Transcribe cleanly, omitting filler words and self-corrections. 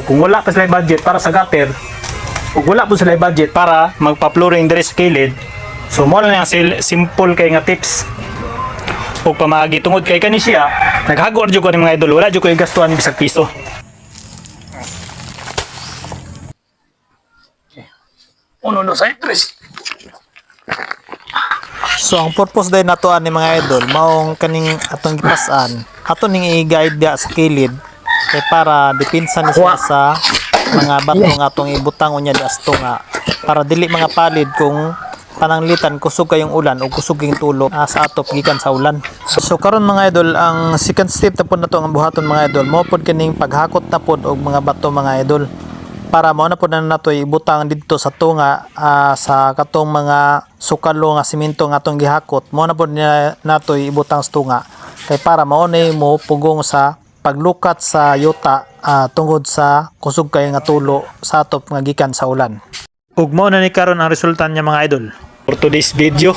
Kung wala pa sila budget para sa gutter, kung wala po sila budget para magpa-flooring diri sa kilid, so mo lang yung simple kay nga tips. O pamagi tungod kay kani siya, naghagor jud ko ni mga idol, wala jud ko gastuhan bisag piso. Uno no sa tres. So ang purpose din nato ani mga idol maong kaning atong gipasan ato ning i-guide dia sa kilid kay para dipinsa ni siya sa mga bato nga atong ibutang unya di asto nga para dili mga palid kung pananglitan kusog kayong ulan o kusog kayong tulo sa atop gikan sa ulan. So karon mga idol ang second step na pod nato ang buhaton mga idol mo pod kining paghakot na pod og mga bato mga idol para mao na pod na nato ibutang didto sa tunga sa katong mga sukalo nga semento nga atong gihakot mao na pod nato ibutang sa tunga kay para mao ni mo pugong sa paglukat sa yuta tungod sa kusog kay nga tulo sa atop nga gikan sa ulan. Ug mao na ni karon ang resulta niya mga idol. For today's video,